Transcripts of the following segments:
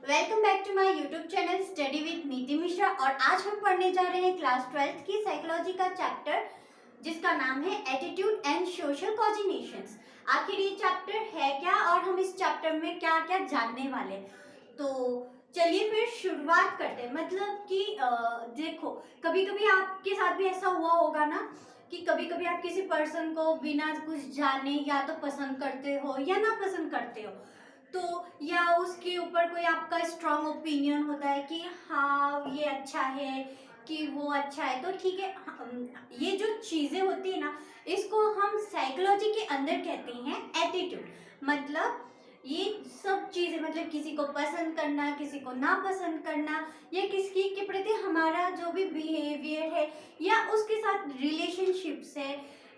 Welcome back to my YouTube channel study with Niti Mishra. और आज हम पढ़ने जा रहे हैं क्लास 12th की साइकोलॉजी का चैप्टर जिसका नाम है एटीट्यूड एंड सोशल कोऑर्डिनेशंस। आखिर ये चैप्टर है क्या और हम इस चैप्टर में क्या क्या जानने वाले हैं, तो चलिए फिर शुरुआत करते हैं। मतलब कि देखो, कभी कभी आपके साथ भी ऐसा हुआ होगा ना कि कभी कभी आप किसी पर्सन को बिना कुछ जाने या तो पसंद करते हो या ना पसंद करते हो, तो या उसके ऊपर कोई आपका स्ट्रांग ओपिनियन होता है कि हाँ ये अच्छा है कि वो अच्छा है, तो ठीक है। ये जो चीज़ें होती है ना, इसको हम साइकोलॉजी के अंदर कहते हैं एटीट्यूड। मतलब ये सब चीज़ें, मतलब किसी को पसंद करना, किसी को ना पसंद करना, या किसी के प्रति हमारा जो भी बिहेवियर है या उसके साथ रिलेशनशिप्स है,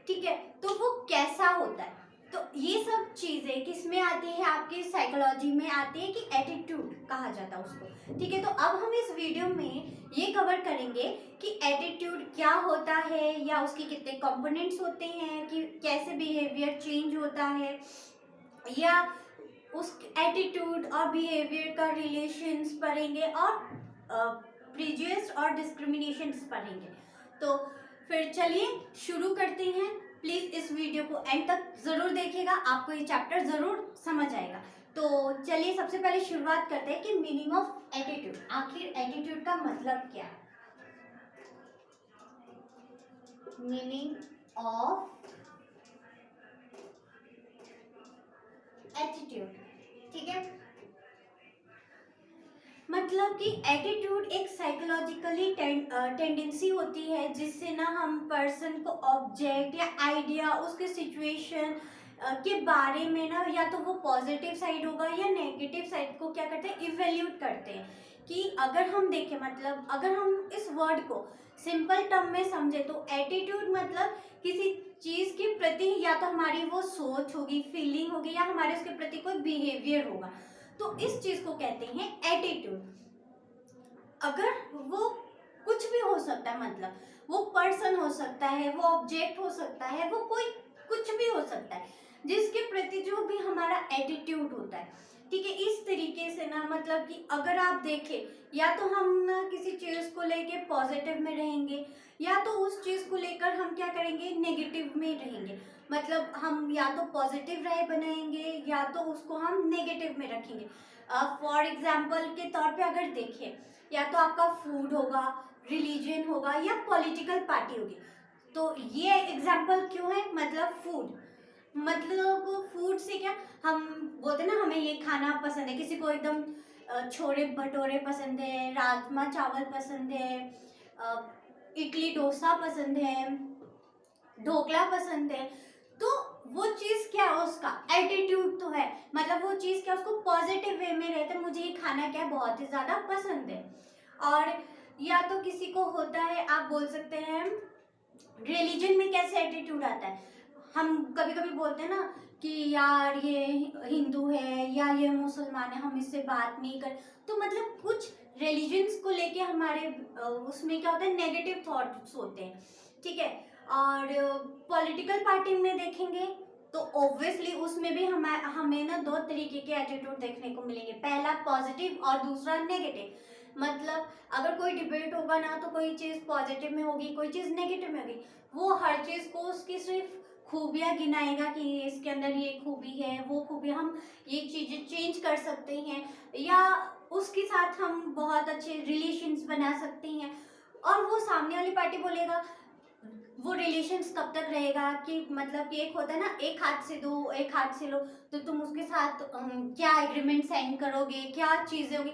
ठीक है, तो वो कैसा होता है। तो ये सब चीज़ें किस में आती है, आपकी साइकोलॉजी में आती है कि एटीट्यूड कहा जाता है उसको, ठीक है। तो अब हम इस वीडियो में ये कवर करेंगे कि एटीट्यूड क्या होता है या उसके कितने कंपोनेंट्स होते हैं, कि कैसे बिहेवियर चेंज होता है, या उस एटीट्यूड और बिहेवियर का रिलेशंस पढ़ेंगे, और प्रीजुडिस और डिस्क्रिमिनेशंस पढ़ेंगे। तो फिर चलिए शुरू करते हैं। प्लीज़ इस वीडियो को एंड तक ज़रूर देखिएगा, आपको ये चैप्टर ज़रूर समझ आएगा। तो चलिए सबसे पहले शुरुआत करते हैं कि मीनिंग ऑफ एटीट्यूड। आखिर एटीट्यूड का मतलब क्या है? मीनिंग ऑफ एटीट्यूड, ठीक है। मतलब कि एटीट्यूड एक साइकोलॉजिकली टेंडेंसी होती है जिससे ना हम पर्सन को ऑब्जेक्ट या आइडिया, उसके सिचुएशन के बारे में ना, या तो वो पॉजिटिव साइड होगा या नेगेटिव साइड को क्या करते हैं, इवेल्यूट करते हैं। कि अगर हम देखें, मतलब अगर हम इस वर्ड को सिंपल टर्म में समझे तो एटीट्यूड मतलब किसी चीज़ के प्रति या तो हमारी वो सोच होगी, फीलिंग होगी, या हमारे उसके प्रति कोई बिहेवियर होगा, तो इस चीज को कहते हैं एटीट्यूड। अगर वो कुछ भी हो सकता है, मतलब वो पर्सन हो सकता है, वो ऑब्जेक्ट हो सकता है, वो कोई कुछ भी हो सकता है जिसके प्रति जो भी हमारा एटीट्यूड होता है, ठीक है। इस तरीके से ना, मतलब कि अगर आप देखें, या तो हम ना किसी चीज़ को लेके पॉजिटिव में रहेंगे, या तो उस चीज़ को लेकर हम क्या करेंगे, नेगेटिव में रहेंगे। मतलब हम या तो पॉजिटिव राय बनाएंगे या तो उसको हम नेगेटिव में रखेंगे। फॉर एग्जाम्पल के तौर पे अगर देखें, या तो आपका फूड होगा, रिलीजन होगा, या पॉलिटिकल पार्टी होगी। तो ये एग्जाम्पल क्यों है, मतलब फूड, मतलब फूड से क्या हम बोलते हैं ना, हमें ये खाना पसंद है, किसी को एकदम छोले भटूरे पसंद है, राजमा चावल पसंद है, इडली डोसा पसंद है, ढोकला पसंद है, तो वो चीज़ क्या है, उसका एटीट्यूड तो है। मतलब वो चीज़ क्या, उसको पॉजिटिव वे में रहते, मुझे ये खाना क्या बहुत ही ज़्यादा पसंद है। और या तो किसी को होता है, आप बोल सकते हैं रिलीजन में कैसे एटीट्यूड आता है। हम कभी कभी बोलते हैं ना कि यार ये हिंदू है या ये मुसलमान है, हम इससे बात नहीं कर, तो मतलब कुछ रिलीजन्स को लेके हमारे उसमें क्या होता है, नेगेटिव थॉट्स होते हैं, ठीक है। और पॉलिटिकल पार्टी में देखेंगे तो ऑब्वियसली उसमें भी हमें ना दो तरीके के एटीट्यूड देखने को मिलेंगे, पहला पॉजिटिव और दूसरा नेगेटिव। मतलब अगर कोई डिबेट होगा ना, तो कोई चीज़ पॉजिटिव में होगी, कोई चीज़ नेगेटिव में होगी। वो हर चीज़ को उसकी सिर्फ खूबियाँ गिनाएगा कि इसके अंदर ये खूबी है, वो खूबी, हम ये चीज़ें चेंज कर सकते हैं, या उसके साथ हम बहुत अच्छे रिलेशंस बना सकते हैं। और वो सामने वाली पार्टी बोलेगा वो रिलेशंस कब तक रहेगा, कि मतलब कि एक होता है ना, एक हाथ से दो एक हाथ से लो, तो तुम उसके साथ क्या एग्रीमेंट साइन करोगे, क्या चीज़ें होगी।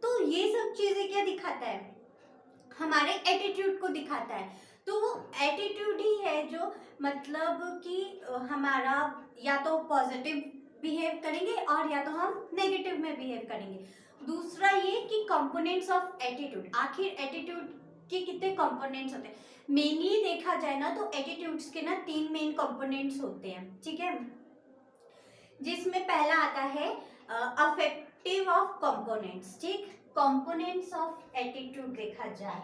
तो ये सब चीज़ें क्या दिखाता है, हमारे एटीट्यूड को दिखाता है। तो वो एटीट्यूड ही है जो मतलब कि हमारा या तो पॉजिटिव बिहेव करेंगे और या तो हम नेगेटिव में बिहेव करेंगे। दूसरा ये कि कंपोनेंट्स ऑफ एटीट्यूड, आखिर एटीट्यूड के कितने कंपोनेंट्स होते हैं। मेनली देखा जाए ना, तो एटीट्यूड्स के ना 3 मेन कंपोनेंट्स होते हैं, ठीक है। जिसमें पहला आता है अफेक्टिव ऑफ कंपोनेंट्स, ठीक। कंपोनेंट्स ऑफ एटीट्यूड देखा जाए,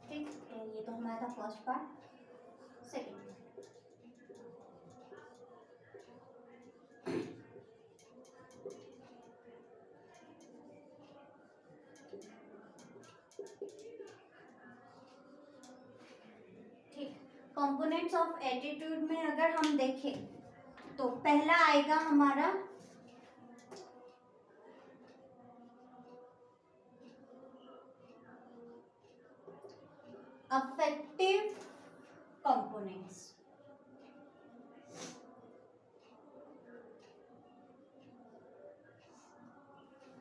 ठीक, ये तो हमारा फर्स्ट पार्ट। सेकंड, ठीक, कंपोनेंट्स ऑफ एटीट्यूड में अगर हम देखें तो पहला आएगा हमारा अफेक्टिव कंपोनेंट्स।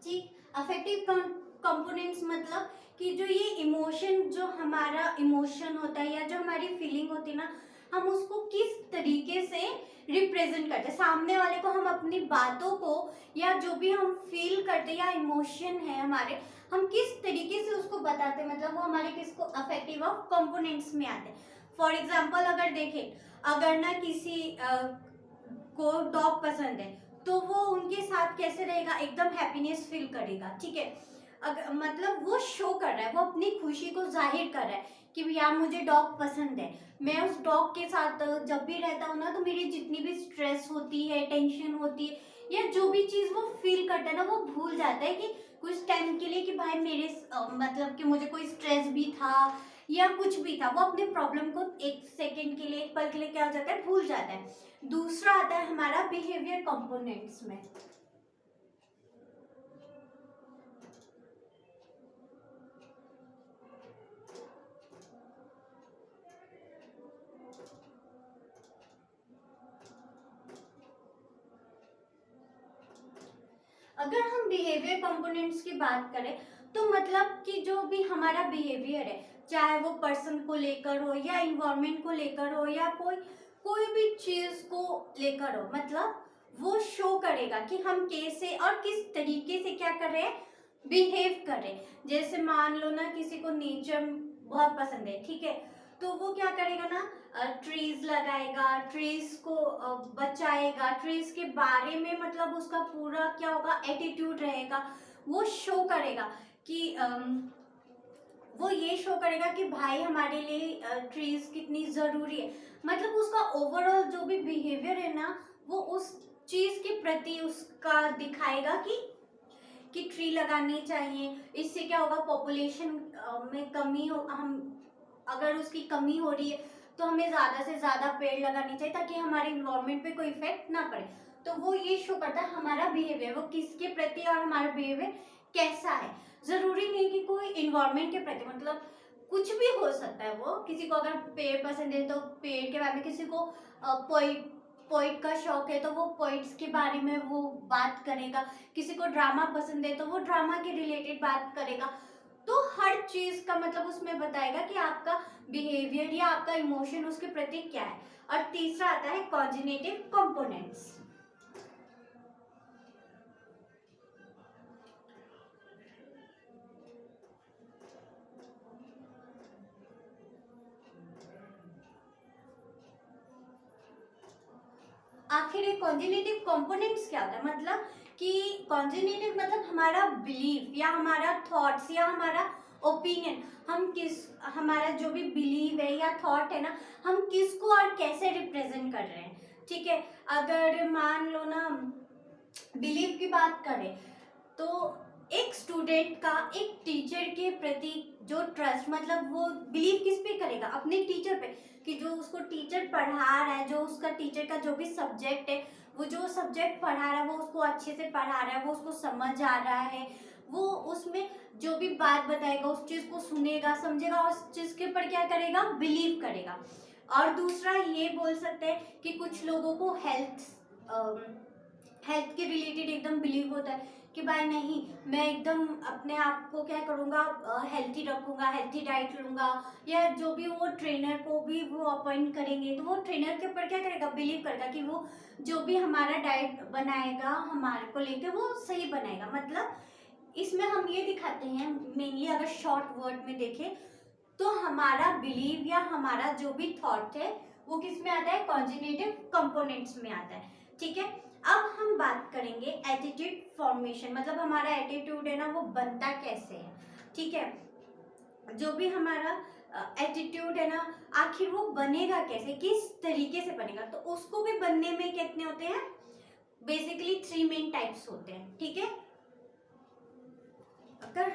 ठीक, अफेक्टिव कंपोनेंट्स मतलब कि जो ये इमोशन, जो हमारा इमोशन होता है या जो हमारी फीलिंग होती है ना, हम उसको किस तरीके से रिप्रेजेंट करते हैं सामने वाले को, हम अपनी बातों को या जो भी हम फील करते हैं या इमोशन है हमारे, हम किस तरीके से उसको बताते हैं, मतलब वो हमारे किसको अफेक्टिव ऑफ कंपोनेंट्स में आते हैं। फॉर एग्जाम्पल अगर देखें, अगर ना किसी को डॉग पसंद है तो वो उनके साथ कैसे रहेगा, एकदम हैप्पीनेस फील करेगा। ठीक है, अगर मतलब वो शो कर रहा है, वो अपनी खुशी को जाहिर कर रहा है कि यार मुझे डॉग पसंद है, मैं उस डॉग के साथ जब भी रहता हूँ ना तो मेरी जितनी भी स्ट्रेस होती है, टेंशन होती है या जो भी चीज़ वो फील करता है ना, वो भूल जाता है कि कुछ टाइम के लिए कि भाई मेरे मतलब कि मुझे कोई स्ट्रेस भी था या कुछ भी था, वो अपने प्रॉब्लम को एक सेकेंड के लिए, एक पल के लिए क्या हो जाता है, भूल जाता है। दूसरा आता है हमारा बिहेवियर कंपोनेंट्स में। अगर हम बिहेवियर कंपोनेंट्स की बात करें तो मतलब कि जो भी हमारा बिहेवियर है, चाहे वो पर्सन को लेकर हो या इन्वायरमेंट को लेकर हो या कोई कोई भी चीज को लेकर हो, मतलब वो शो करेगा कि हम कैसे और किस तरीके से क्या कर रहे हैं, बिहेव कर रहे हैं। जैसे मान लो ना किसी को नेचर बहुत पसंद है, ठीक है, तो वो क्या करेगा ना, ट्रीज लगाएगा, ट्रीज को बचाएगा, ट्रीज के बारे में मतलब उसका पूरा क्या होगा, एटीट्यूड रहेगा। वो शो करेगा कि वो ये शो करेगा कि भाई हमारे लिए ट्रीज कितनी ज़रूरी है। मतलब उसका ओवरऑल जो भी बिहेवियर है ना, वो उस चीज़ के प्रति उसका दिखाएगा कि ट्री लगानी चाहिए। इससे क्या होगा, पॉपुलेशन में कमी हो, हम अगर उसकी कमी हो रही है तो हमें ज़्यादा से ज़्यादा पेड़ लगाने चाहिए ताकि हमारे इन्वायरमेंट पे कोई इफेक्ट ना पड़े। तो वो ये शो करता है हमारा बिहेवियर, वो किसके प्रति और हमारा बिहेवियर कैसा है। ज़रूरी नहीं कि कोई इन्वायरमेंट के प्रति, मतलब कुछ भी हो सकता है। वो किसी को अगर पेड़ पसंद है तो पेड़ के बारे में, किसी को पोइट पोइट का शौक है तो वो पोइट्स के बारे में वो बात करेगा, किसी को ड्रामा पसंद है तो वो ड्रामा के रिलेटेड बात करेगा। तो हर चीज का मतलब उसमें बताएगा कि आपका बिहेवियर या आपका इमोशन उसके प्रति क्या है। और तीसरा आता है कॉग्निटिव कंपोनेंट्स। आखिर ये कॉन्जिनेटिव कंपोनेंट्स क्या होता है, मतलब कि कॉन्जिनेटिव मतलब हमारा बिलीफ या हमारा थॉट्स या हमारा ओपिनियन, हम किस, हमारा जो भी बिलीव है या थॉट है ना, हम किसको और कैसे रिप्रेजेंट कर रहे हैं। ठीक है, अगर मान लो ना बिलीव की बात करें तो एक स्टूडेंट का एक टीचर के प्रति जो ट्रस्ट, मतलब वो बिलीव किस पे करेगा, अपने टीचर पे, कि जो उसको टीचर पढ़ा रहा है, जो उसका टीचर का जो भी सब्जेक्ट है, वो जो सब्जेक्ट पढ़ा रहा है वो उसको अच्छे से पढ़ा रहा है, वो उसको समझ आ रहा है, वो उसमें जो भी बात बताएगा उस चीज़ को सुनेगा, समझेगा और उस चीज़ के ऊपर क्या करेगा, बिलीव करेगा। और दूसरा ये बोल सकते हैं कि कुछ लोगों को हेल्थ के रिलेटेड एकदम बिलीव होता है कि भाई नहीं, मैं एकदम अपने आप को क्या करूँगा, हेल्थी रखूँगा, हेल्थी डाइट लूँगा, या जो भी वो ट्रेनर को भी वो अपॉइंट करेंगे तो वो ट्रेनर के ऊपर क्या करेगा, बिलीव करेगा कि वो जो भी हमारा डाइट बनाएगा हमारे को लेके वो सही बनाएगा। मतलब इसमें हम ये दिखाते हैं मेनली, अगर शॉर्ट वर्ड में देखें तो हमारा बिलीव या हमारा जो भी थॉट है वो किस में आता है, कॉन्जिनेटिव कंपोनेंट्स में आता है। ठीक है, अब हम बात करेंगे एटीट्यूड फॉर्मेशन, मतलब हमारा एटीट्यूड है ना वो बनता कैसे है। ठीक है, जो भी हमारा एटीट्यूड है ना, आखिर वो बनेगा कैसे, किस तरीके से बनेगा, तो उसको भी बनने में कितने होते हैं, बेसिकली 3 मेन टाइप्स होते हैं। ठीक है, अगर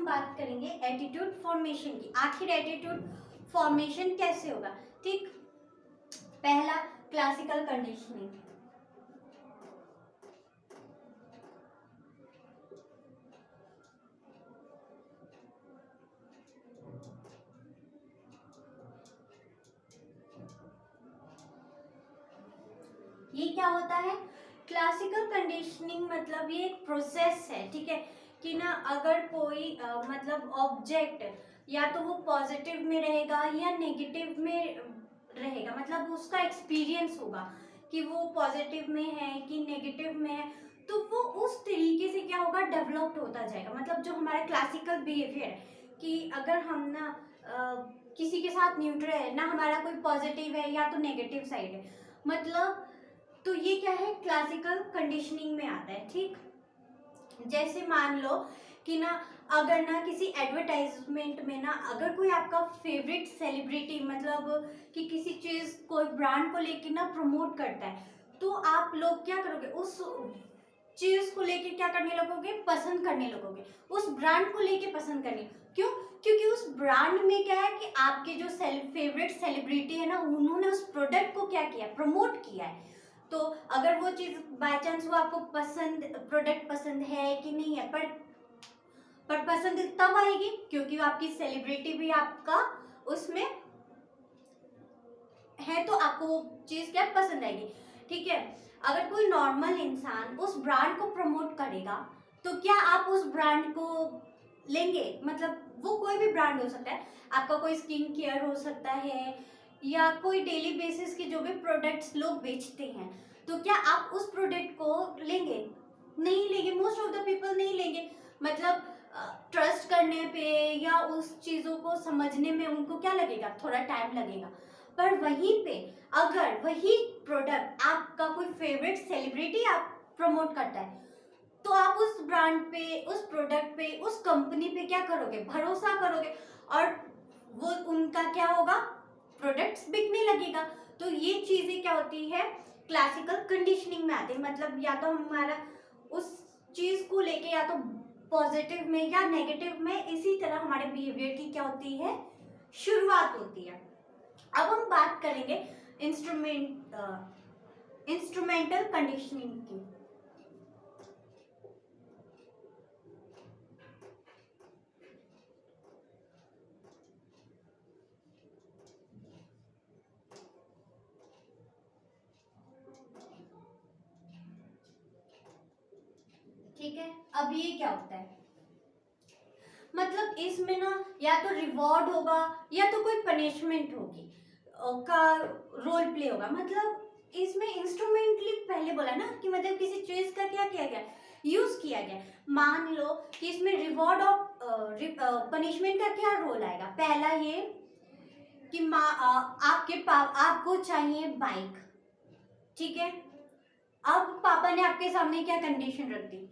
हम बात करेंगे एटीट्यूड फॉर्मेशन की। आखिर एटीट्यूड फॉर्मेशन कैसे होगा? ठीक, पहला क्लासिकल कंडीशनिंग। ये क्या होता है? क्लासिकल कंडीशनिंग मतलब ये एक प्रोसेस है, ठीक है, कि ना अगर कोई मतलब ऑब्जेक्ट या तो वो पॉजिटिव में रहेगा या नेगेटिव में रहेगा, मतलब उसका एक्सपीरियंस होगा कि वो पॉजिटिव में है कि नेगेटिव में है, तो वो उस तरीके से क्या होगा, डेवलप्ड होता जाएगा। मतलब जो हमारा क्लासिकल बिहेवियर है कि अगर हम ना किसी के साथ न्यूट्रल है ना, हमारा कोई पॉजिटिव है या तो नेगेटिव साइड है, मतलब तो ये क्या है, क्लासिकल कंडीशनिंग में आता है। ठीक, जैसे मान लो कि ना अगर ना किसी एडवर्टाइजमेंट में ना अगर कोई आपका फेवरेट सेलिब्रिटी मतलब कि किसी चीज कोई ब्रांड को लेके ना प्रमोट करता है, तो आप लोग क्या करोगे, उस चीज को लेके क्या करने लगोगे, पसंद करने लगोगे, उस ब्रांड को लेके पसंद करने। क्यों? क्योंकि उस ब्रांड में क्या है कि आपके जो फेवरेट सेलिब्रिटी है ना, उन्होंने उस प्रोडक्ट को क्या किया, प्रमोट किया है। तो अगर वो चीज बाय चांस वो आपको पसंद, प्रोडक्ट पसंद है कि नहीं है, पर पसंद तब आएगी क्योंकि आपकी सेलिब्रिटी भी आपका उसमें है, तो आपको वो चीज क्या पसंद आएगी। ठीक है, अगर कोई नॉर्मल इंसान उस ब्रांड को प्रमोट करेगा तो क्या आप उस ब्रांड को लेंगे? मतलब वो कोई भी ब्रांड हो सकता है, आपका कोई स्किन केयर हो सकता है या कोई डेली बेसिस के जो भी प्रोडक्ट्स लोग बेचते हैं, तो क्या आप उस प्रोडक्ट को लेंगे? नहीं लेंगे, मोस्ट ऑफ द पीपल नहीं लेंगे। मतलब ट्रस्ट करने पे या उस चीज़ों को समझने में उनको क्या लगेगा, थोड़ा टाइम लगेगा। पर वहीं पे अगर वही प्रोडक्ट आपका कोई फेवरेट सेलिब्रिटी आप प्रमोट करता है, तो आप उस ब्रांड पे, उस प्रोडक्ट पे, उस कंपनी पे क्या करोगे, भरोसा करोगे, और वो उनका क्या होगा, प्रोडक्ट्स बिकने लगेगा। तो ये चीजें क्या होती है, क्लासिकल कंडीशनिंग में आती है। मतलब या तो हमारा उस चीज को लेके या तो पॉजिटिव में या नेगेटिव में, इसी तरह हमारे बिहेवियर की क्या होती है, शुरुआत होती है। अब हम बात करेंगे इंस्ट्रूमेंटल कंडीशनिंग की। ठीक है, अब ये क्या होता है, मतलब इसमें ना या तो रिवॉर्ड होगा या तो कोई पनिशमेंट होगी का रोल प्ले होगा। मतलब इसमें इंस्ट्रूमेंटली पहले बोला ना कि मतलब किसी चीज का क्या किया गया, यूज किया गया। मान लो कि इसमें रिवॉर्ड और पनिशमेंट का क्या रोल आएगा। पहला ये कि आपको चाहिए बाइक, ठीक है, अब पापा ने आपके सामने क्या कंडीशन रख दी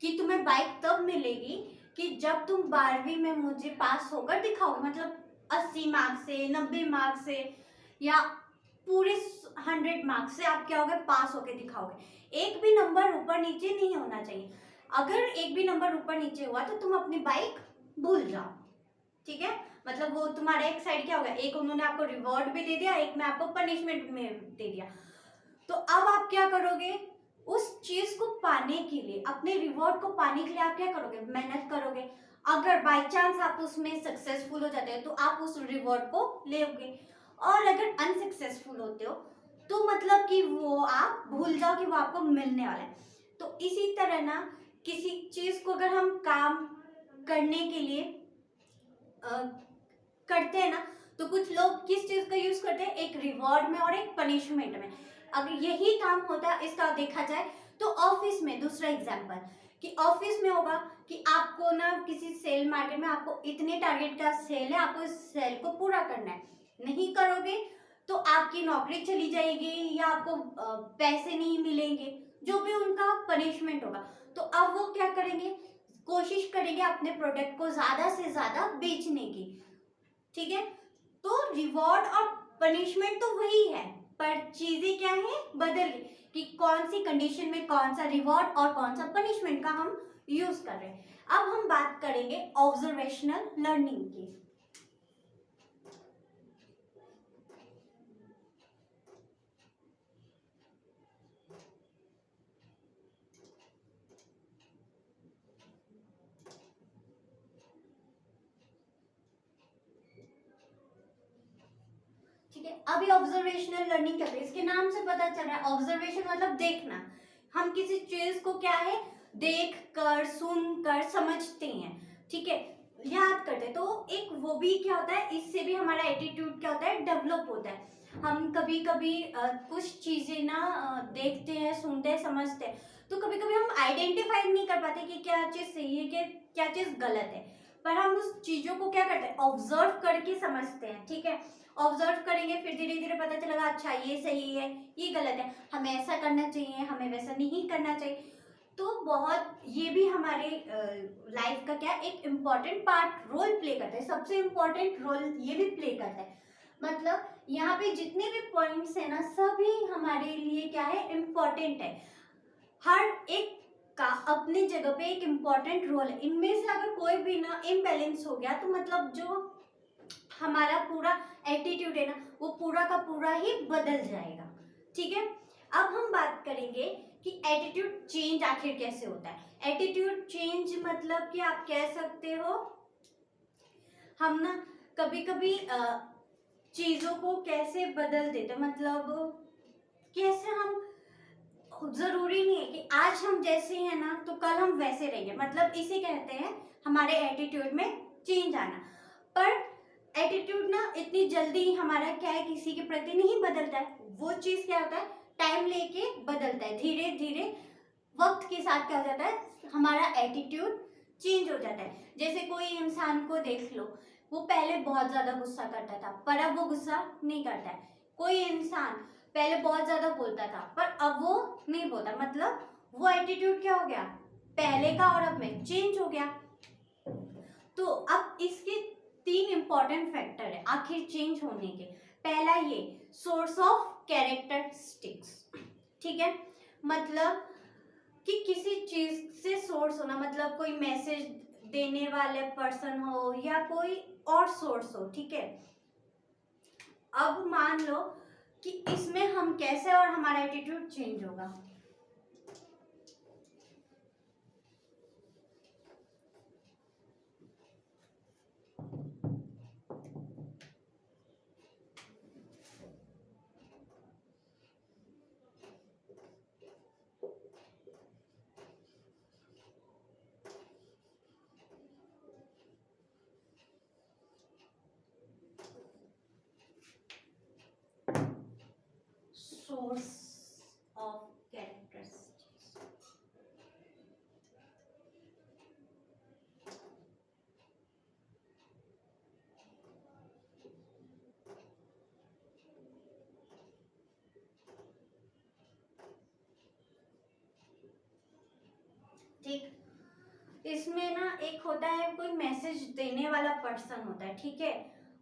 कि तुम्हें बाइक तब मिलेगी कि जब तुम 12वीं में मुझे पास होकर दिखाओ, मतलब 80 मार्क्स से, 90 मार्क्स से, या पूरे 100 मार्क्स से आप क्या होगे, पास होकर दिखाओगे। एक भी नंबर ऊपर नीचे नहीं होना चाहिए। अगर एक भी नंबर ऊपर नीचे हुआ तो तुम अपनी बाइक भूल जाओ। ठीक है, मतलब वो तुम्हारा एक साइड क्या होगा, एक उन्होंने आपको रिवॉर्ड भी दे दिया, एक में आपको पनिशमेंट में दे दिया। तो अब आप क्या करोगे, उस चीज को पाने के लिए, अपने रिवॉर्ड को पाने के लिए आप क्या करोगे, मेहनत करोगे। अगर बाय चांस आप उसमें सक्सेसफुल हो जाते हो तो आप उस रिवॉर्ड को लोगे, और अगर अनसक्सेसफुल होते हो तो मतलब कि वो आप भूल जाओ कि वो आपको मिलने वाला है। तो इसी तरह ना किसी चीज को अगर हम काम करने के लिए करते हैं ना, तो कुछ लोग किस चीज का यूज करते हैं, एक रिवॉर्ड में और एक पनिशमेंट में। अगर यही काम होता है, इसका देखा जाए तो ऑफिस में, दूसरा एग्जांपल कि ऑफिस में होगा कि आपको ना किसी सेल मार्केट में आपको इतने टारगेट का सेल है, आपको इस सेल को पूरा करना है, नहीं करोगे तो आपकी नौकरी चली जाएगी या आपको पैसे नहीं मिलेंगे, जो भी उनका पनिशमेंट होगा। तो अब वो क्या करेंगे, कोशिश करेंगे अपने प्रोडक्ट को ज्यादा से ज्यादा बेचने की। ठीक है, तो रिवॉर्ड और पनिशमेंट तो वही है, पर चीजें क्या है, बदल गई कि कौन सी कंडीशन में कौन सा रिवॉर्ड और कौन सा पनिशमेंट का हम यूज कर रहे हैं। अब हम बात करेंगे ऑब्जर्वेशनल लर्निंग की। ठीक है, अभी ऑब्जर्वेशनल लर्निंग क्या है, इसके नाम से पता चल रहा है ऑब्जर्वेशन मतलब देखना। हम किसी चीज को क्या है देख कर सुन कर समझते हैं, ठीक है, याद करते हैं। तो एक वो भी क्या होता है, इससे भी हमारा एटीट्यूड क्या होता है डेवलप होता है। हम कभी कभी कुछ चीजें ना देखते हैं सुनते हैं समझते हैं, तो कभी कभी हम आइडेंटिफाई नहीं कर पाते कि क्या चीज सही है कि क्या चीज गलत है, पर हम उस चीजों को क्या करते हैं ऑब्जर्व करके समझते हैं। ठीक है, ऑब्जर्व करेंगे फिर धीरे धीरे पता चलेगा अच्छा ये सही है ये गलत है, हमें ऐसा करना चाहिए हमें वैसा नहीं करना चाहिए। तो बहुत ये भी हमारे लाइफ का क्या एक इम्पॉर्टेंट पार्ट रोल प्ले करता है, सबसे इम्पॉर्टेंट रोल ये भी प्ले करता है। मतलब यहाँ पे जितने भी पॉइंट्स है ना सभी हमारे लिए क्या है इम्पॉर्टेंट है, हर एक का अपनी जगह पे एक इम्पॉर्टेंट रोल है। इनमें से अगर कोई भी ना इम्बैलेंस हो गया तो मतलब जो हमारा पूरा एटीट्यूड है ना वो पूरा का पूरा ही बदल जाएगा। ठीक है, अब हम बात करेंगे कि एटीट्यूड चेंज आखिर कैसे होता है। एटीट्यूड चेंज मतलब कि आप कह सकते हो हम ना कभी कभी चीजों को कैसे बदल देते, मतलब कैसे हम, जरूरी नहीं है कि आज हम जैसे हैं ना तो कल हम वैसे रहेंगे, मतलब इसे कहते हैं हमारे एटीट्यूड में चेंज आना। पर एटीट्यूड ना इतनी जल्दी हमारा क्या है किसी के प्रति नहीं बदलता है, वो चीज क्या होता है टाइम लेके बदलता है, धीरे धीरे वक्त के साथ क्या हो जाता है हमारा एटीट्यूड चेंज हो जाता है। जैसे कोई इंसान को देख लो, वो पहले बहुत ज्यादा गुस्सा करता था पर अब वो गुस्सा नहीं करता है। कोई इंसान पहले बहुत ज्यादा बोलता था पर अब वो नहीं बोलता, मतलब वो एटीट्यूड क्या हो गया पहले का और अब में चेंज हो गया। तो अब इसके तीन इंपॉर्टेंट फैक्टर है आखिर चेंज होने के। पहला ये सोर्स ऑफ कैरेक्टरिस्टिक्स, ठीक है, मतलब कि किसी चीज से सोर्स होना, मतलब कोई मैसेज देने वाले पर्सन हो या कोई और सोर्स हो। ठीक है, अब मान लो कि इसमें हम कैसे और हमारा एटीट्यूड चेंज होगा। सोर्स ऑफ कैरेक्टरिस्टिक्स, ठीक, इसमें ना एक होता है कोई मैसेज देने वाला पर्सन होता है, ठीक है,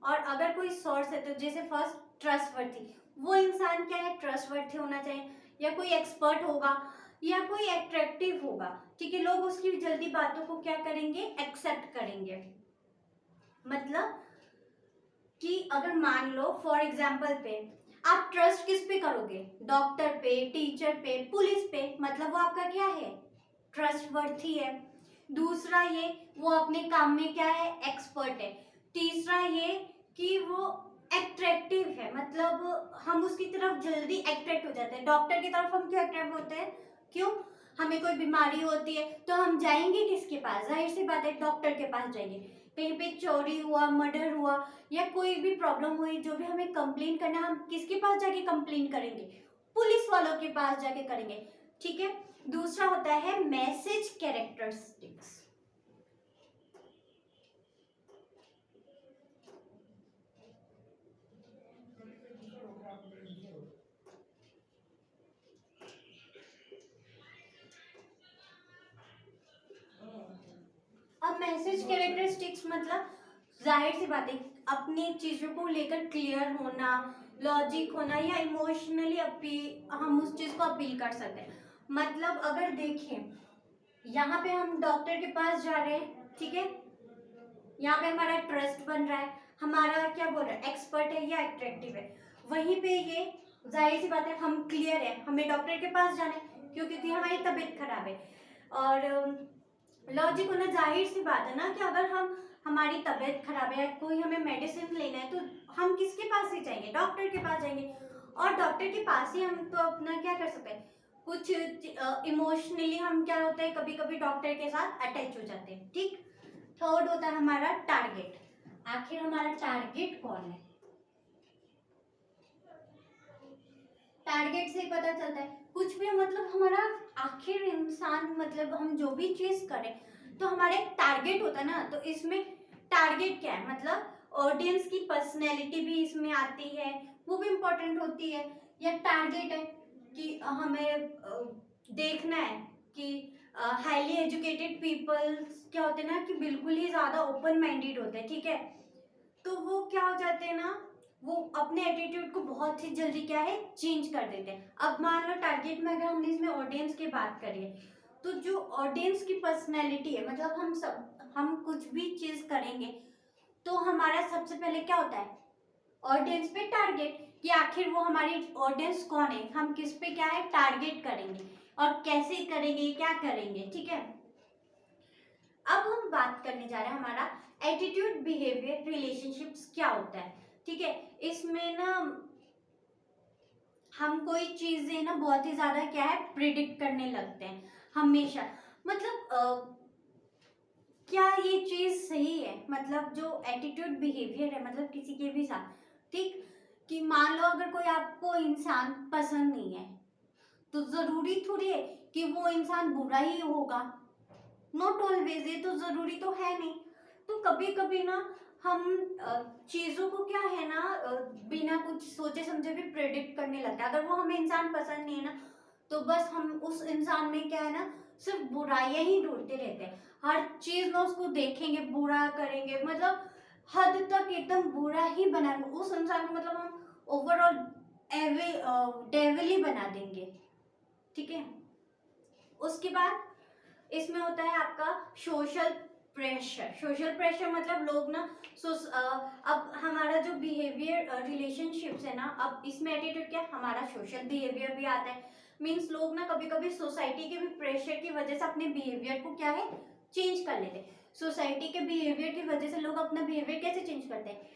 और अगर कोई सोर्स है तो जैसे फर्स्ट ट्रस्टवर्थी, वो इंसान क्या है ट्रस्टवर्थी होना चाहिए, या कोई एक्सपर्ट होगा या कोई अट्रैक्टिव होगा। ठीक है, लोग उसकी जल्दी बातों को क्या करेंगे एक्सेप्ट करेंगे। मतलब कि अगर मान लो फॉर एग्जाम्पल पे आप ट्रस्ट किस पे करोगे, डॉक्टर पे टीचर पे पुलिस पे, मतलब वो आपका क्या है ट्रस्टवर्थी है। दूसरा ये वो अपने काम में क्या है एक्सपर्ट है। तीसरा ये कि वो अट्रैक्टिव है, मतलब हम उसकी तरफ जल्दी अट्रैक्ट हो जाते हैं। डॉक्टर की तरफ हम क्यों अट्रैक्ट होते हैं, क्यों, हमें कोई बीमारी होती है तो हम जाएंगे किसके पास, जाहिर सी बात है डॉक्टर के पास जाएंगे। कहीं पे चोरी हुआ मर्डर हुआ या कोई भी प्रॉब्लम हुई जो भी हमें कंप्लेन करना, हम किसके पास जाके कंप्लेन करेंगे, पुलिस वालों के पास जाके करेंगे। ठीक है, दूसरा होता है मैसेज कैरेक्टरिस्टिक्स। अब मैसेज कैरेक्टरिस्टिक्स मतलब जाहिर सी बात है अपनी चीजों को लेकर क्लियर होना, लॉजिक होना या इमोशनली अपील, हम उस चीज को अपील कर सकते हैं। मतलब अगर देखें यहाँ पे हम डॉक्टर के पास जा रहे हैं, ठीक है, यहाँ पे हमारा ट्रस्ट बन रहा है, हमारा क्या बोल रहा है, एक्सपर्ट है या अट्रैक्टिव है। वहीं पे ये जाहिर सी बात है, हम क्लियर है, हमें डॉक्टर के पास जाना है, क्यों, क्योंकि हमारी तबीयत खराब है। और लॉजिक होना, जाहिर सी बात है ना कि अगर हम हमारी तबीयत खराब है, कोई हमें मेडिसिन लेना है, तो हम किसके पास ही जाएंगे, डॉक्टर के पास जाएंगे। और डॉक्टर के पास ही हम तो अपना क्या कर सकते हैं, कुछ इमोशनली हम क्या होता है, कभी कभी डॉक्टर के साथ अटैच हो जाते हैं, ठीक। थर्ड होता है हमारा टारगेट। आखिर हमारा टारगेट कौन है, टारगेट से पता चलता है कुछ भी, मतलब हमारा आखिर इंसान, मतलब हम जो भी चीज करें तो हमारा एक टारगेट होता है ना। तो इसमें टारगेट क्या है, मतलब ऑडियंस की पर्सनैलिटी भी इसमें आती है, वो भी इम्पोर्टेंट होती है। या टारगेट है कि हमें देखना है कि हाईली एजुकेटेड पीपल्स क्या होते हैं ना, कि बिल्कुल ही ज्यादा ओपन माइंडेड होते हैं, ठीक है, तो वो क्या हो जाते हैं ना, वो अपने एटीट्यूड को बहुत ही जल्दी क्या है, चेंज कर देते हैं। अब मान लो टारगेट में अगर हमने इसमें ऑडियंस की बात करी है, तो जो ऑडियंस की पर्सनैलिटी है, मतलब हम कुछ भी चीज करेंगे तो हमारा सबसे पहले क्या होता है, ऑडियंस पे टारगेट, कि आखिर वो हमारी ऑडियंस कौन है, हम किस पे क्या है टारगेट करेंगे और कैसे करेंगे, क्या करेंगे, ठीक है। अब हम बात करने जा रहे हैं हमारा एटीट्यूड बिहेवियर रिलेशनशिप्स क्या होता है, ठीक है। इसमें ना हम कोई चीजें ना बहुत ही ज्यादा क्या है, प्रिडिक्ट करने लगते हैं हमेशा, मतलब क्या ये चीज सही है, मतलब जो एटीट्यूड बिहेवियर है, मतलब किसी के भी साथ, ठीक, कि मान लो अगर कोई आपको इंसान पसंद नहीं है, तो जरूरी थोड़ी है कि वो इंसान बुरा ही होगा, नॉट ऑलवेज, ये तो जरूरी तो है नहीं। तो कभी कभी ना हम चीजों को क्या है ना, बिना कुछ सोचे समझे भी प्रेडिक्ट करने लगता है। अगर वो हमें इंसान पसंद नहीं है ना, तो बस हम उस इंसान में क्या है ना, सिर्फ बुराइयां ही ढूंढते रहते हैं, हर चीज में उसको देखेंगे, बुरा करेंगे, मतलब हद तक एकदम बुरा ही बनाएंगे उस इंसान को, मतलब हम ओवरऑल डेविल ही बना देंगे, ठीक है। उसके बाद इसमें होता है आपका सोशल प्रेशर। सोशल प्रेशर मतलब लोग ना अब हमारा जो बिहेवियर रिलेशनशिप्स है ना, अब इसमें एटीट्यूड क्या है, हमारा सोशल बिहेवियर भी आता है। मीन्स लोग ना कभी कभी सोसाइटी के भी प्रेशर की वजह से अपने बिहेवियर को क्या है, चेंज कर लेते हैं। सोसाइटी के बिहेवियर की वजह से लोग अपना बिहेवियर कैसे चेंज करते हैं,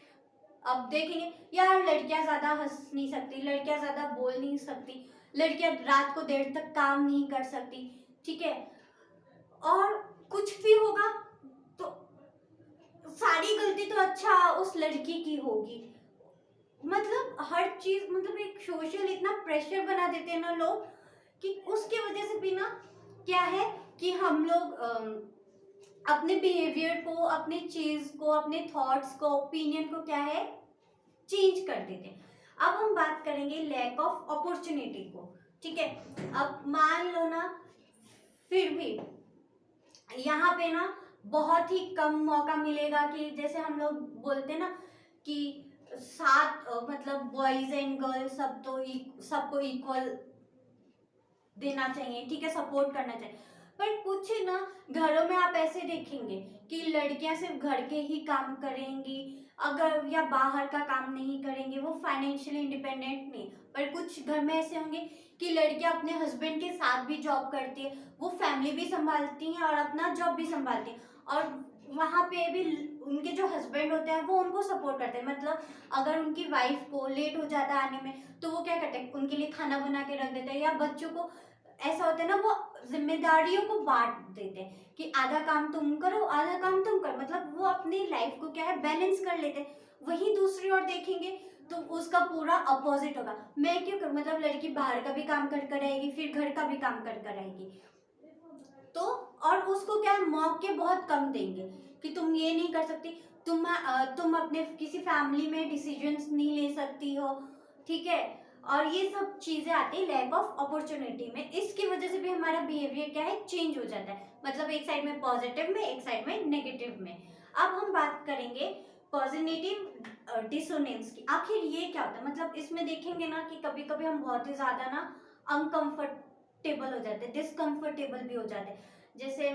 अब देखेंगे यार, लड़कियां ज्यादा हंस नहीं सकती, लड़कियां ज्यादा बोल नहीं सकती, लड़कियां रात को देर तक काम नहीं कर सकती, ठीक है। और कुछ भी होगा तो सारी गलती तो अच्छा उस लड़की की होगी, मतलब हर चीज, मतलब एक सोशल इतना प्रेशर बना देते हैं ना लोग, कि उसके वजह से भी ना क्या है कि हम लोग अपने बिहेवियर को, अपनी चीज को, अपने थॉट्स को, ओपिनियन को क्या है, चेंज कर देते हैं। अब हम बात करेंगे लैक ऑफ अपॉर्चुनिटी को, ठीक है। अब मान लो ना, फिर भी यहाँ पे ना बहुत ही कम मौका मिलेगा, कि जैसे हम लोग बोलते हैं ना कि साथ मतलब बॉयज एंड गर्ल्स सब तो सबको इक्वल देना चाहिए, ठीक है, सपोर्ट करना चाहिए। पर कुछ ना घरों में आप ऐसे देखेंगे कि लड़कियां सिर्फ घर के ही काम करेंगी, अगर या बाहर का काम नहीं करेंगे, वो फाइनेंशियली इंडिपेंडेंट नहीं। पर कुछ घर में ऐसे होंगे कि लड़कियां अपने हस्बैंड के साथ भी जॉब करती है, वो फैमिली भी संभालती हैं और अपना जॉब भी संभालती हैं, और वहाँ पे भी उनके जो हस्बैंड होते हैं वो उनको सपोर्ट करते हैं। मतलब अगर उनकी वाइफ को लेट हो जाता है आने में, तो वो क्या करते हैं, उनके लिए खाना बना के रख देते हैं, या बच्चों को ऐसा होता है ना, वो जिम्मेदारियों को बांट देते हैं कि आधा काम तुम करो, आधा काम तुम करो, मतलब वो अपनी लाइफ को क्या है, बैलेंस कर लेते हैं। वहीं दूसरी ओर देखेंगे तो उसका पूरा अपोजिट होगा, मैं क्यों करूँ, मतलब लड़की बाहर का भी काम कर कर आएगी, फिर घर का भी काम कर कर आएगी, तो और उसको क्या है, मौके बहुत कम देंगे कि तुम ये नहीं कर सकती, तुम अपने किसी फैमिली में डिसीजंस नहीं ले सकती हो, ठीक है। और ये सब चीजें आती है लैक ऑफ अपॉर्चुनिटी में, इसकी वजह से भी हमारा बिहेवियर क्या है, चेंज हो जाता है, मतलब एक साइड में पॉजिटिव में, एक साइड में नेगेटिव में। अब हम बात करेंगे पॉजिटिव डिसोनेंस की, आखिर ये क्या होता है। मतलब इसमें देखेंगे ना कि कभी कभी हम बहुत ही ज्यादा ना अनकंफर्टेबल हो जाते हैं, डिसकंफर्टेबल भी हो जाते हैं, जैसे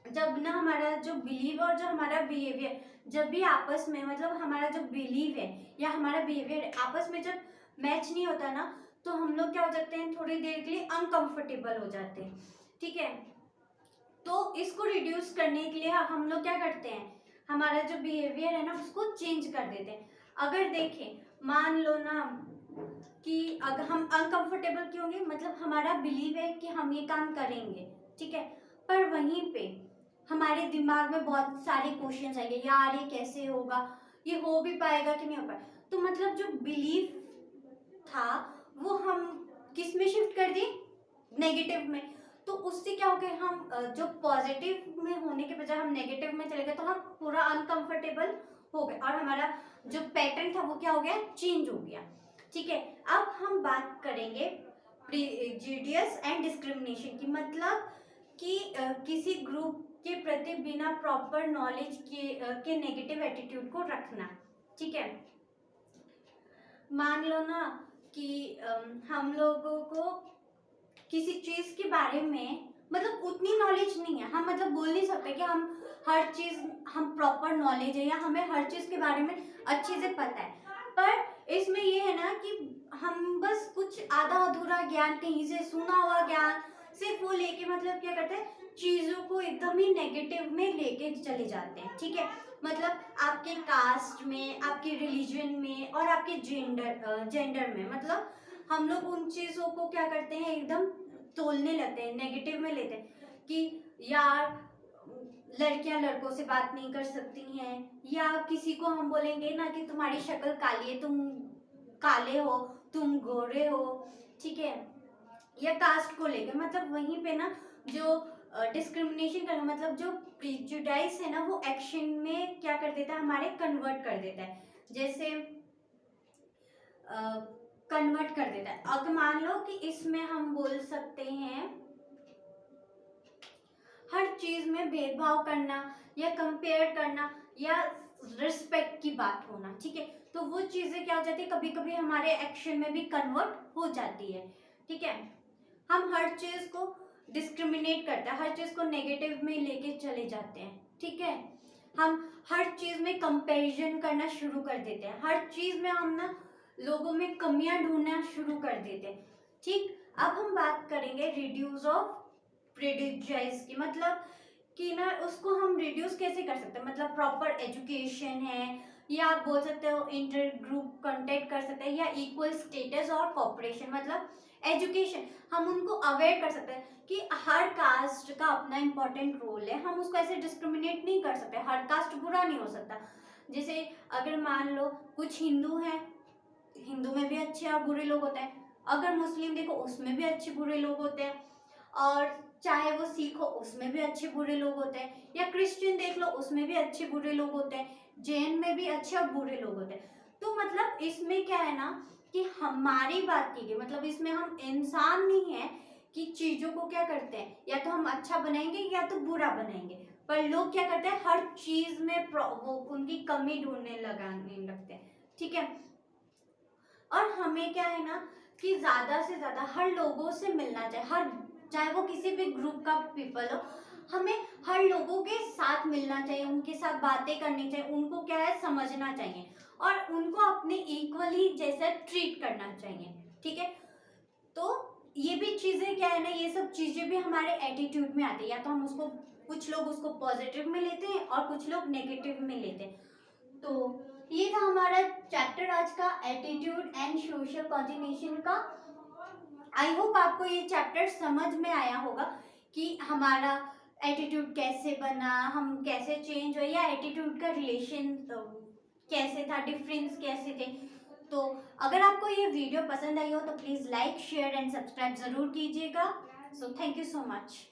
जब ना हमारा जो बिलीव और जो हमारा बिहेवियर जब भी आपस में मतलब हमारा जो बिलीव है या हमारा बिहेवियर आपस में जब मैच नहीं होता ना, तो हम लोग क्या हो जाते हैं, थोड़ी देर के लिए अनकंफर्टेबल हो जाते हैं। ठीक है, तो इसको रिड्यूस करने के लिए हम लोग क्या करते हैं, हमारा जो बिहेवियर है ना उसको चेंज कर देते हैं। अगर देखें मान लो ना कि अगर हम अनकंफर्टेबल क्यों होंगे, मतलब हमारा बिलीव है कि हम ये काम करेंगे, ठीक है, पर वहीं पे हमारे दिमाग में बहुत सारे क्वेश्चंस आएंगे, यार ये कैसे होगा, ये हो भी पाएगा कि नहीं हो पाएगा। तो मतलब जो बिलीव था वो हम किस में शिफ्ट कर दिए, नेगेटिव में। तो उससे क्या हो गया, हम जो पॉजिटिव में होने के बजाय हम नेगेटिव में चले गए, तो हम पूरा अनकंफर्टेबल हो गए और हमारा जो पैटर्न था वो क्या हो गया, चेंज हो गया। ठीक है, अब हम बात करेंगे प्रेजुडिस एंड डिस्क्रिमिनेशन की, मतलब कि किसी ग्रुप के प्रति बिना प्रॉपर नॉलेज के नेगेटिव एटीट्यूड को रखना। ठीक है, मान लो ना कि हम लोगों को किसी चीज के बारे में मतलब उतनी नॉलेज नहीं है, हम मतलब बोल नहीं सकते कि हम हर चीज हम प्रॉपर नॉलेज है या हमें हर चीज के बारे में अच्छे से पता है, पर इसमें ये है ना कि हम बस कुछ आधा अधूरा ज्ञान कहीं से सुना हुआ ज्ञान सिर्फ वो लेके मतलब क्या करते हैं, चीजों को एकदम ही नेगेटिव में लेके चले जाते हैं। ठीक है, मतलब आपके कास्ट में, आपके रिलीजन में और आपके जेंडर में, मतलब हम लोग उन चीजों को क्या करते हैं, एकदम तोलने लगते हैं, नेगेटिव में लेते हैं कि यार लड़कियां लड़कों से बात नहीं कर सकती हैं, या किसी को हम बोलेंगे ना कि तुम्हारी शक्ल काली है, तुम काले हो, तुम गोरे हो। ठीक है, या कास्ट को लेकर, मतलब वहीं पे ना जो डिस्क्रिमिनेशन करना, मतलब जो प्रिजुडाइज है ना वो एक्शन में क्या कर देता है, हमारे कन्वर्ट कर देता है। जैसे कन्वर्ट कर देता है, अगर मान लो कि इसमें हम बोल सकते हैं हर चीज में भेदभाव करना या कंपेयर करना या रिस्पेक्ट की बात होना। ठीक है, तो वो चीजें क्या हो जाती है, कभी कभी हमारे एक्शन में भी कन्वर्ट हो जाती है। ठीक है, हम हर चीज को डिस्क्रिमिनेट करते हैं, हर चीज को नेगेटिव में लेके चले जाते हैं। ठीक है, हम हर चीज में कंपैरिजन करना शुरू कर देते हैं, हर चीज में हम ना लोगों में कमियां ढूंढना शुरू कर देते हैं। ठीक, अब हम बात करेंगे रिड्यूस ऑफ प्रेजुडिस की, मतलब कि ना उसको हम रिड्यूस कैसे कर सकते हैं, मतलब प्रॉपर एजुकेशन है, या आप बोल सकते हो इंटर ग्रुप कांटेक्ट कर सकते हैं, या इक्वल स्टेटस और कॉपरेशन, मतलब एजुकेशन हम उनको अवेयर कर सकते हैं कि हर कास्ट का अपना इम्पोर्टेंट रोल है, हम उसको ऐसे डिस्क्रिमिनेट नहीं कर सकते, हर कास्ट बुरा नहीं हो सकता। जैसे अगर मान लो कुछ हिंदू हैं, हिंदू में भी अच्छे और बुरे लोग होते हैं, अगर मुस्लिम देखो उसमें भी अच्छे बुरे लोग होते हैं, और चाहे वो सिख हो उसमें भी अच्छे बुरे लोग होते हैं, या क्रिश्चियन देख लो उसमें भी अच्छे बुरे लोग होते हैं, जैन में भी अच्छे और बुरे लोग होते हैं। तो मतलब इसमें क्या है ना कि हमारी बात की गई, मतलब इसमें हम इंसान नहीं है कि चीजों को क्या करते हैं, या तो हम अच्छा बनाएंगे या तो बुरा बनाएंगे, पर लोग क्या करते हैं, हर चीज में वो उनकी कमी ढूंढने लगाने लगते हैं। ठीक है, और हमें क्या है ना कि ज्यादा से ज्यादा हर लोगों से मिलना चाहिए, हर चाहे वो किसी भी ग्रुप का पीपल हो, हमें हर लोगों के साथ मिलना चाहिए, उनके साथ बातें करनी चाहिए, उनको क्या है समझना चाहिए और उनको अपने इक्वली जैसा ट्रीट करना चाहिए। ठीक है, तो ये भी चीजें क्या है ना, ये सब चीजें भी हमारे एटीट्यूड में आती है, या तो हम उसको, कुछ लोग उसको पॉजिटिव में लेते हैं और कुछ लोग नेगेटिव में लेते हैं। तो ये था हमारा चैप्टर आज का, एटीट्यूड एंड सोशल कोऑर्डिनेशन का। आई होप आपको ये चैप्टर समझ में आया होगा कि हमारा एटीट्यूड कैसे बना, हम कैसे चेंज हुए, या एटीट्यूड का रिलेशन कैसे था, डिफरेंस कैसे थे। तो अगर आपको ये वीडियो पसंद आई हो तो please like share and subscribe ज़रूर कीजिएगा। So thank you so much.